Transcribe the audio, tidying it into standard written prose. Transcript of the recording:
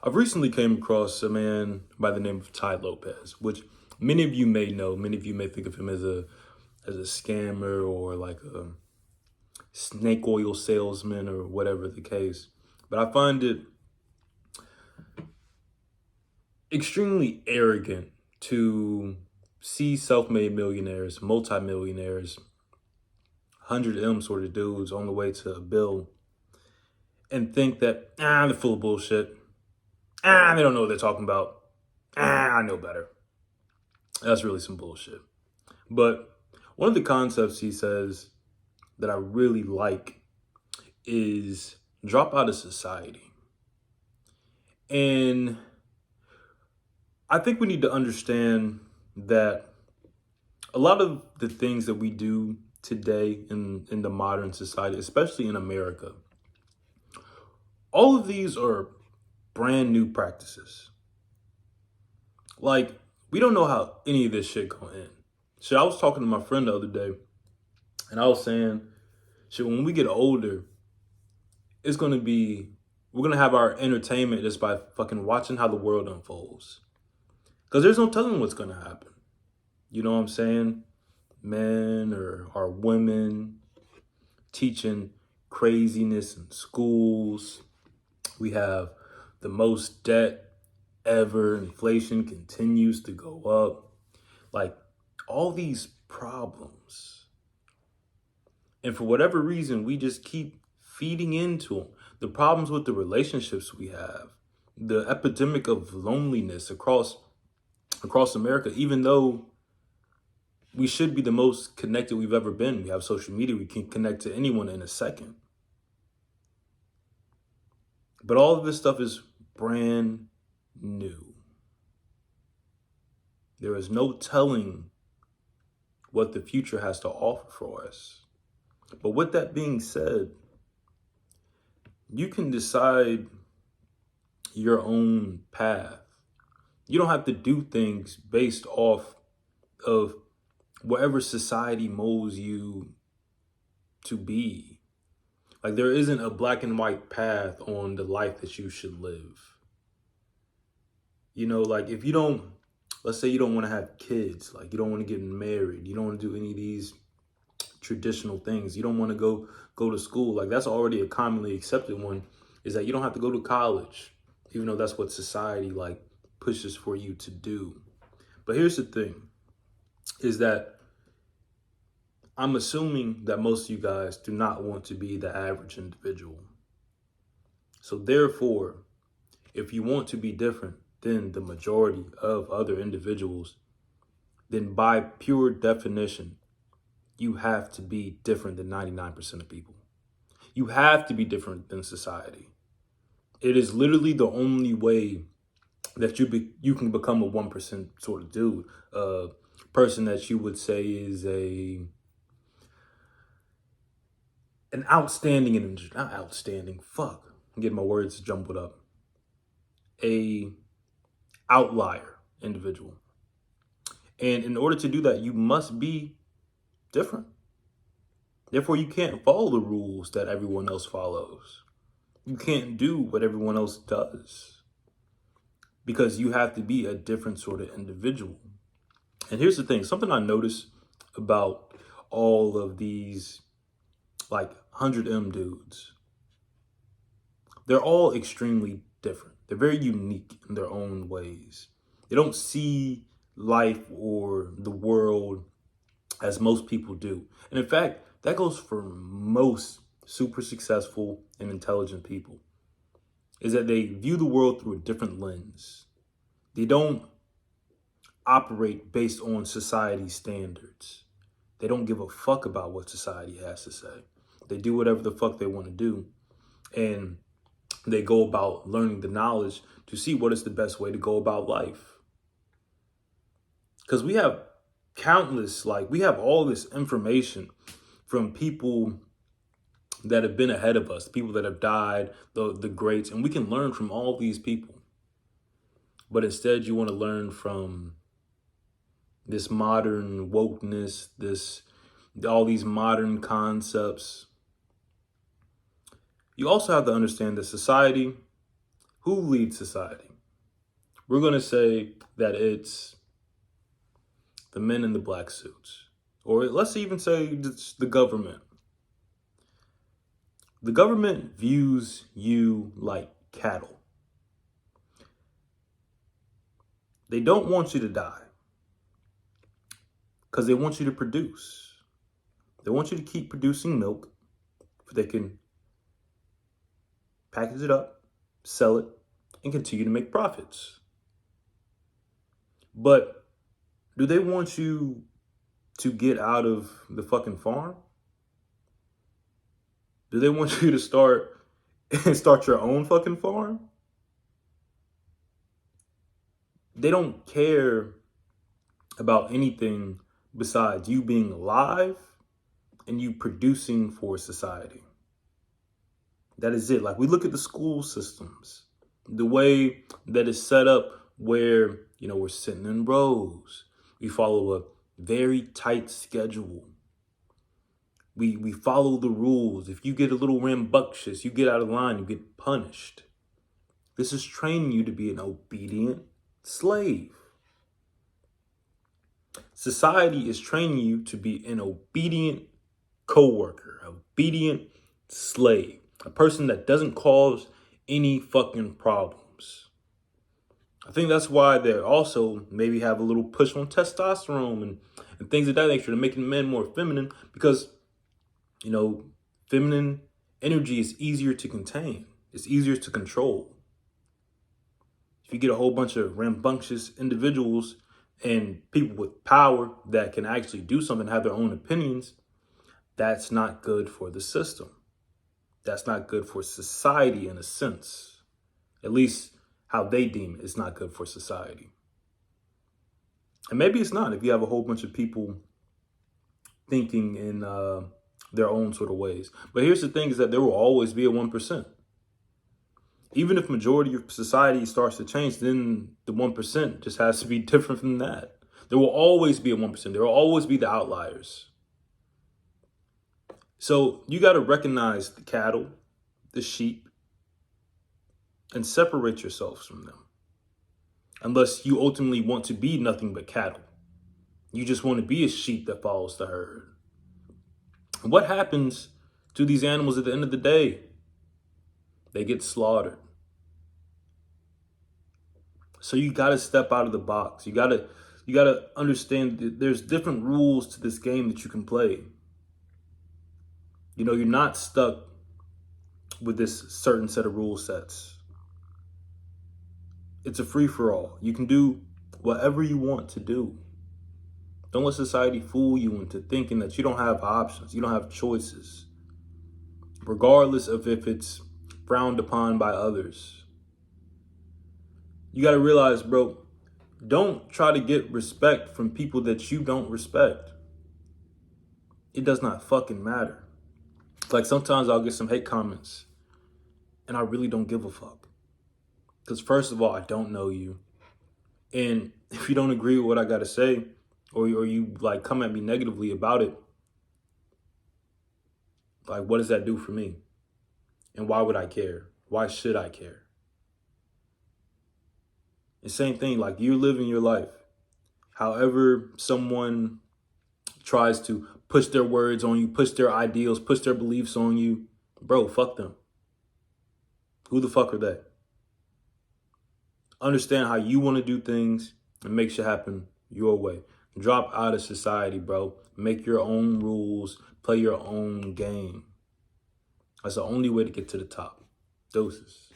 I've recently came across a man by the name of Ty Lopez, which many of you may know. Many of you may think of him as a scammer or like a snake oil salesman or whatever the case. But I find it extremely arrogant to see self-made millionaires, multimillionaires, 100M sort of dudes on the way to a bill and think that, they're full of bullshit. They don't know what they're talking about. I know better. That's really some bullshit. But one of the concepts he says that I really like is drop out of society. And I think we need to understand that a lot of the things that we do today in the modern society, especially in America, all of these are brand new practices. Like, we don't know how any of this shit gonna end. So I was talking to my friend the other day, and I was saying, shit, when we get older, it's gonna be, we're gonna have our entertainment just by fucking watching how the world unfolds. Because there's no telling what's gonna happen. You know what I'm saying? Men or women teaching craziness in schools. We have the most debt ever. Inflation continues to go up. Like, all these problems. And for whatever reason, we just keep feeding into them. The problems with the relationships we have, the epidemic of loneliness across America, even though we should be the most connected we've ever been. We have social media. We can connect to anyone in a second. But all of this stuff is brand new. There is no telling what the future has to offer for us. But with that being said, you can decide your own path. You don't have to do things based off of whatever society molds you to be. Like, there isn't a black and white path on the life that you should live. You know, like, if you don't, let's say you don't want to have kids, like you don't want to get married, you don't want to do any of these traditional things, you don't want to go to school, like that's already a commonly accepted one, is that you don't have to go to college, even though that's what society like pushes for you to do. But here's the thing, is that I'm assuming that most of you guys do not want to be the average individual. So therefore, if you want to be different than the majority of other individuals, then by pure definition, you have to be different than 99% of people. You have to be different than society. It is literally the only way that you can become a 1% sort of dude, a person that you would say is an outstanding, and not outstanding, fuck, I'm getting my words jumbled up, a outlier individual. And in order to do that, you must be different. Therefore, you can't follow the rules that everyone else follows. You can't do what everyone else does, because you have to be a different sort of individual. And here's the thing, something I noticed about all of these like 100M dudes, they're all extremely different. They're very unique in their own ways. They don't see life or the world as most people do. And in fact, that goes for most super successful and intelligent people, is that they view the world through a different lens. They don't operate based on society standards. They don't give a fuck about what society has to say. They do whatever the fuck they want to do. And they go about learning the knowledge to see what is the best way to go about life. Because we have countless, like, we have all this information from people that have been ahead of us, people that have died, the greats, and we can learn from all these people. But instead, you want to learn from this modern wokeness, all these modern concepts. You also have to understand that society Who leads society? We're going to say that it's the men in the black suits. Or let's even say it's the government. The government views you like cattle. They don't want you to die because they want you to produce. They want you to keep producing milk so they can package it up, sell it, and continue to make profits. But do they want you to get out of the fucking farm? Do they want you to start your own fucking farm? They don't care about anything besides you being alive and you producing for society. That is it. Like, we look at the school systems, the way that it's set up where, we're sitting in rows. We follow a very tight schedule. We follow the rules. If you get a little rambunctious, you get out of line, you get punished. This is training you to be an obedient slave. Society is training you to be an obedient coworker, obedient slave, a person that doesn't cause any fucking problems. I think that's why they also maybe have a little push on testosterone and things of that nature to making men more feminine because, feminine energy is easier to contain. It's easier to control. If you get a whole bunch of rambunctious individuals and people with power that can actually do something, have their own opinions, that's not good for the system. That's not good for society in a sense. At least how they deem it. It's not good for society. And maybe it's not if you have a whole bunch of people thinking in their own sort of ways. But here's the thing is that there will always be a 1%. Even if majority of society starts to change, then the 1% just has to be different from that. There will always be a 1%. There will always be the outliers. So you got to recognize the cattle, the sheep, and separate yourselves from them. Unless you ultimately want to be nothing but cattle. You just want to be a sheep that follows the herd. What happens to these animals at the end of the day? They get slaughtered. So you got to step out of the box. You got to understand that there's different rules to this game that you can play. You're not stuck with this certain set of rule sets. It's a free-for-all. You can do whatever you want to do. Don't let society fool you into thinking that you don't have options. You don't have choices. Regardless of if it's frowned upon by others. You got to realize, bro, don't try to get respect from people that you don't respect. It does not fucking matter. Like, sometimes I'll get some hate comments and I really don't give a fuck. Because first of all, I don't know you. And if you don't agree with what I got to say, or you like come at me negatively about it, like, what does that do for me? And why would I care? Why should I care? The same thing, like, you're living your life. However someone tries to push their words on you, push their ideals, push their beliefs on you, bro, fuck them. Who the fuck are they? Understand how you want to do things and make shit happen your way. Drop out of society, bro. Make your own rules. Play your own game. That's the only way to get to the top. Doses.